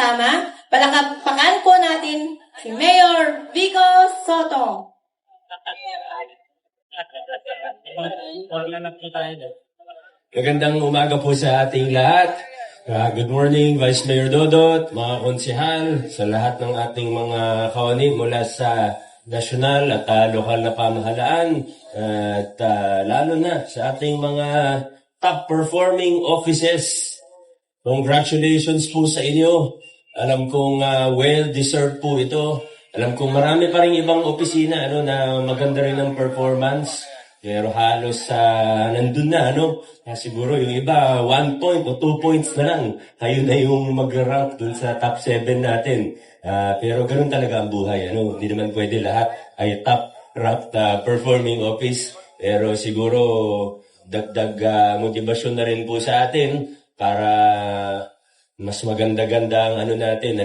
kasama. Palakpakan po natin si Mayor Vico Soto. Magandang umaga po sa ating lahat. Good morning, Vice Mayor Dodot, mga konsehal, sa lahat ng ating mga kawani mula sa nasyonal at lokal na pamahalaan at lalo na sa ating mga top performing offices. Congratulations po sa inyo. Alam kong well-deserved po ito. Alam kong marami pa rin ibang opisina na maganda rin ang performance. Pero halos nandun na, siguro yung iba, 1 point o 2 points na lang. Kayo na yung mag-rank dun sa top 7 natin. Pero ganun talaga ang buhay, Hindi naman pwede lahat ay top-ranked performing office. Pero siguro, dagdag motivasyon na rin po sa atin para mas maganda-ganda ang natin,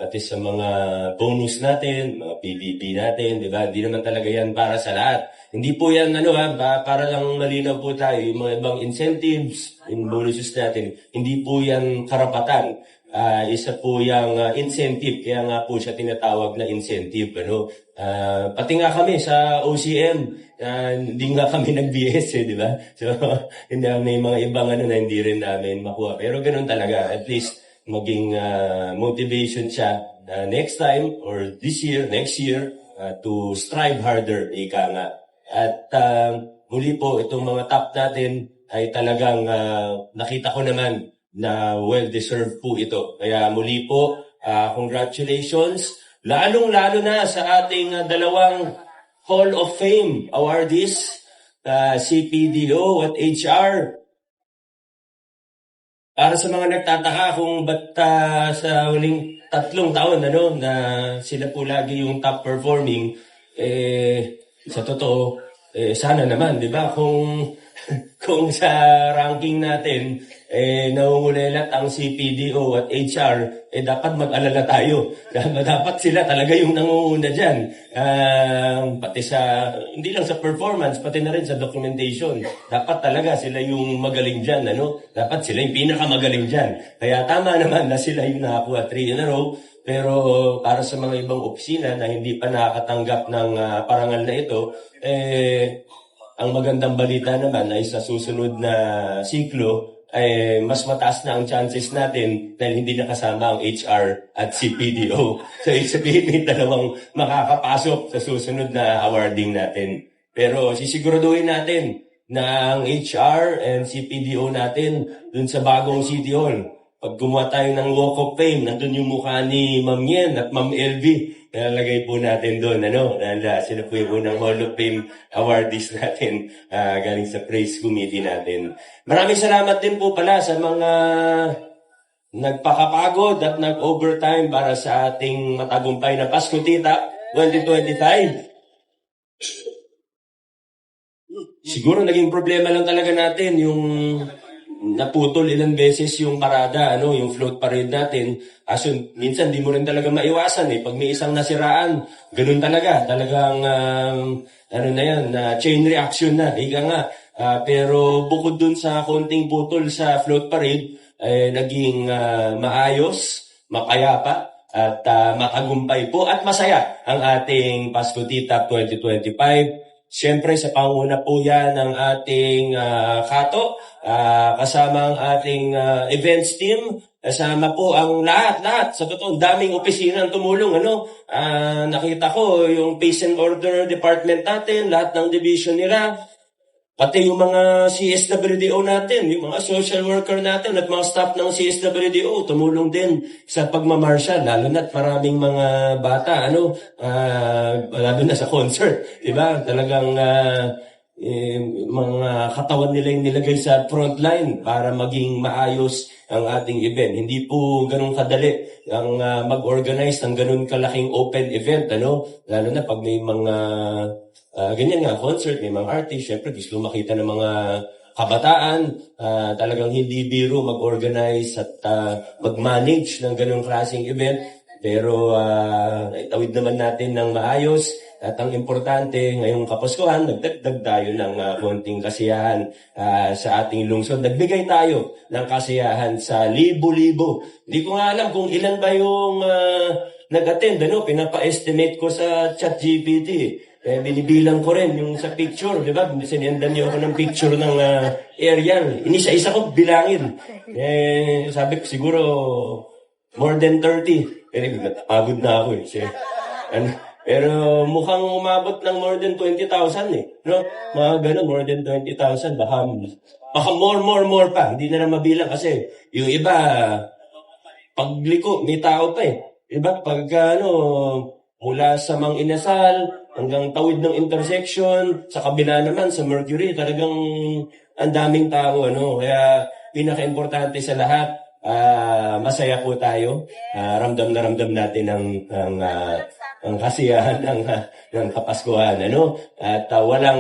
pati sa mga bonus natin, mga PBB natin, di ba? Hindi naman talaga yan para sa lahat. Hindi po yan, para lang malinaw po tayo, yung mga ibang incentives, yung bonuses natin, hindi po yan karapatan. Isa po yung incentive, kaya nga po siya tinatawag na incentive, pati nga kami sa OCM, hindi nga kami nag-BS, di ba? So, hindi may mga ibang na hindi rin namin makuha. Pero ganun talaga, at least, maging motivation siya next time or this year, next year, to strive harder, ika nga. At muli po, itong mga top natin ay talagang nakita ko naman na well-deserved po ito. Kaya muli po, congratulations. Lalong-lalo na sa ating dalawang Hall of Fame awardees, CPDO at HR. Para sa mga nagtataka kung ba't sa huling 3 taon na sila po lagi yung top performing, sa totoo, sana naman, di ba? Kung sa ranking natin, nangungulelat ang CPDO at HR, dapat mag-alala tayo. Dapat sila talaga yung nangunguna dyan. Pati hindi lang sa performance, pati na rin sa documentation. Dapat talaga sila yung magaling dyan, Dapat sila yung pinakamagaling dyan. Kaya tama naman na sila yung nakakuha 3 in a row. Pero para sa mga ibang opisina na hindi pa nakakatanggap ng parangal na ito, ang magandang balita naman ay sa susunod na siklo, ay mas mataas na ang chances natin dahil hindi nakasama ang HR at CPDO. So, ibig sabihin may dalawang makakapasok sa susunod na awarding natin. Pero sisiguraduhin natin na ang HR and CPDO natin dun sa bagong City Hall. Pag gumawa tayo ng Walk of Fame, nandun yung mukha ni Ma'am Yen at Ma'am LV. Nalagay po natin doon, dahil sila po yung unang Hall of Fame awardees natin galing sa Praise Committee natin. Maraming salamat din po pala sa mga nagpakapagod at nag-overtime para sa ating matagumpay na Pasko Tita 2025. Siguro naging problema lang talaga natin yung naputol ilang beses yung parada, yung float parade natin. Kaso minsan di mo rin talaga maiwasan Pag may isang nasiraan, ganun talaga. Talagang, chain reaction na. Ika nga. Pero bukod dun sa konting putol sa float parade, naging maayos, mapayapa, at matagumpay po at masaya ang ating Pasko Tita 2025. Siyempre, sa panguna po yan ng ating Kato, kasama ang ating events team, kasama po ang lahat. Sa totoo, daming opisina ang tumulong. Nakita ko yung Peace and Order Department natin, lahat ng division nila, pati yung mga CSWDO natin, yung mga social worker natin at mga staff ng CSWDO, tumulong din sa pagmamarsyal, lalo na't maraming mga bata, lalo na sa concert, diba? Talagang mga katawan nila yung nilagay sa front line para maging maayos ang ating event. Hindi po ganun kadali ang mag-organize ng ganun kalaking open event, lalo na pag may mga ganyan nga, concert, may mga artist, syempre gusto makita ng mga kabataan, talagang hindi biro mag-organize at mag-manage ng ganung klaseng event. Pero itawid naman natin ng maayos. At ang importante, ngayong Kapaskuhan, nagdagdag tayo ng konting kasiyahan sa ating lungsod. Nagbigay tayo ng kasiyahan sa libo-libo. Hindi ko nga alam kung ilan ba yung nag-attend. Pinapa-estimate ko sa ChatGPT. Binibilang ko rin yung sa picture, di ba? Sinendan niyo ako ng picture ng aerial. Inisa-isa ko bilangin. Sabi ko siguro more than 30. Pero pagod na ako Pero mukhang umabot ng more than 20,000 No? Mga ganun, more than 20,000. Baka more pa. Hindi na mabilang kasi yung iba, pagliko, may tao pa Iba, mula sa Mang Inasal hanggang tawid ng intersection, sa kabila naman, sa Mercury, talagang ang daming tao. Kaya pinaka-importante sa lahat, masaya po tayo. Ramdam na ramdam natin ang kasiyahan ng Kapaskuhan. At wala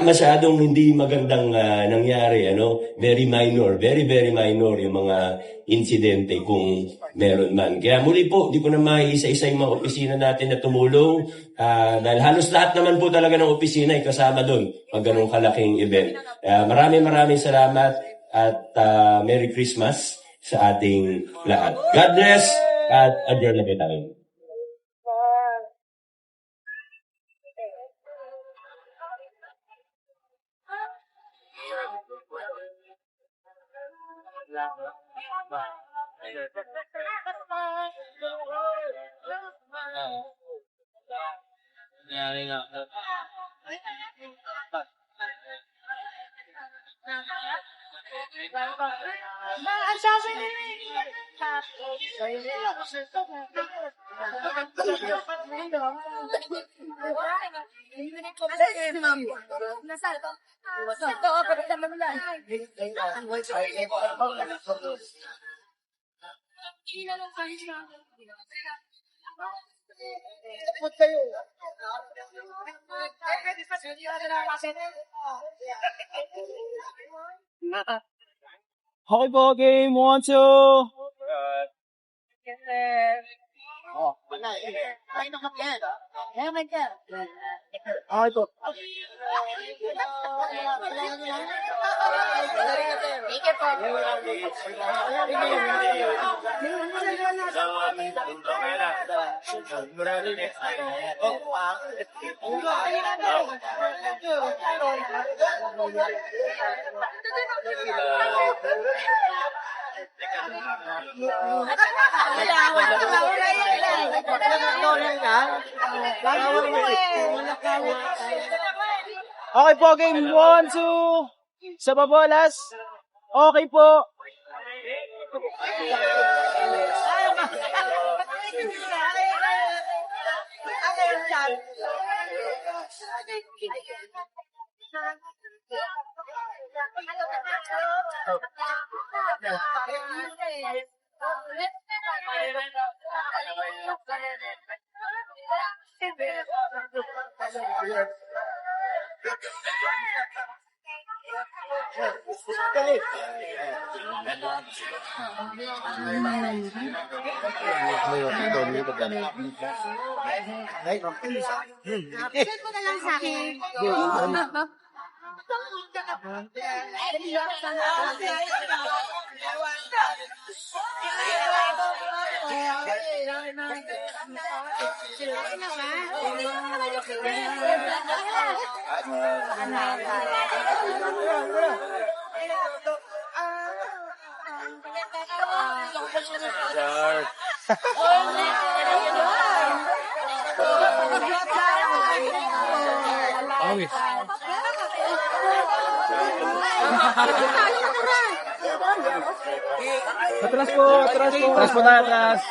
masyadong hindi magandang nangyari. Very minor, very, very minor yung mga insidente kung meron man. Kaya muli po, di ko na maisa-isa yung mga opisina natin na tumulong dahil halos lahat naman po talaga ng opisina ay kasama doon pag ganun kalaking event. Maraming salamat at Merry Christmas sa ating lahat. God bless at adjourn na tayo. Okay po, game 1, 2. Okay po. Okay po, game 1, 2. Sa babolas. Okay po. Send mo na lang sa akin. Atras po. Atras po na, atras.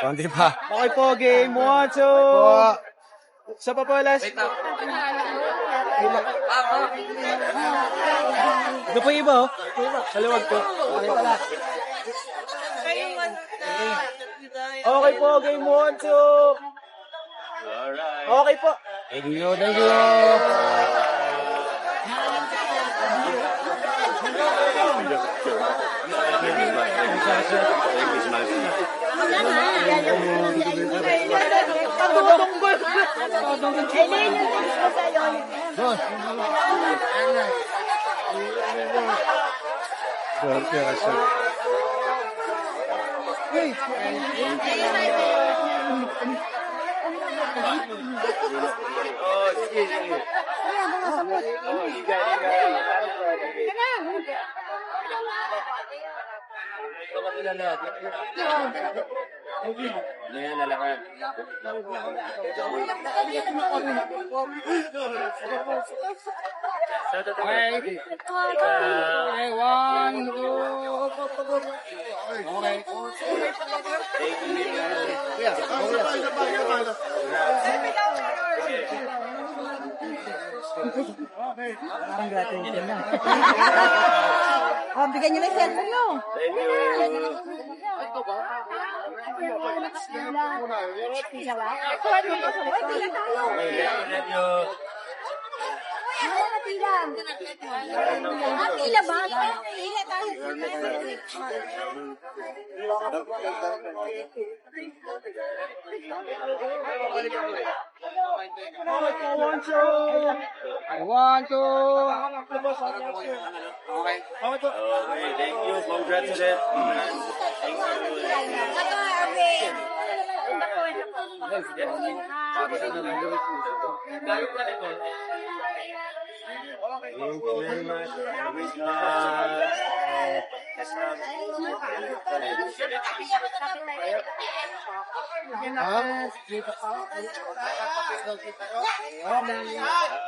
Hindi pa. Okay po, game 1, 2. Sa papalas. Ito po iba, oh. Kaliwag po. Okay po, game 1, 2. Okay po. Thank you. Oh, bigyan niyo na yung cellphone nyo. Tila ba? Tila tayo. One, two. Okay, thank you. Congrats ulit. Thank you very much.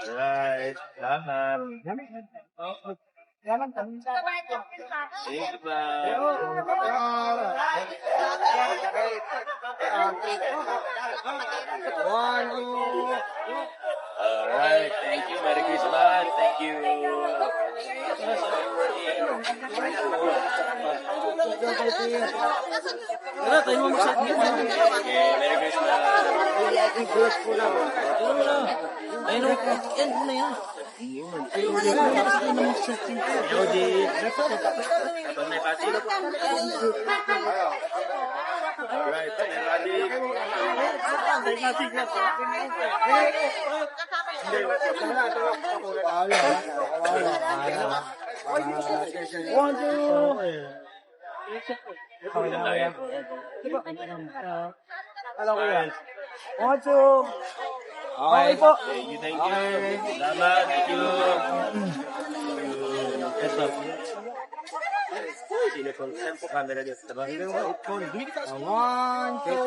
Alright. Salamat. Thank you pa. One, two. Alright. Thank you. Merry Christmas. Thank you. Okay, Merry Christmas. Alright. One, two. Alam ko yan. One, two. Okay po. Thank you. Salamat. Thank you. One, two.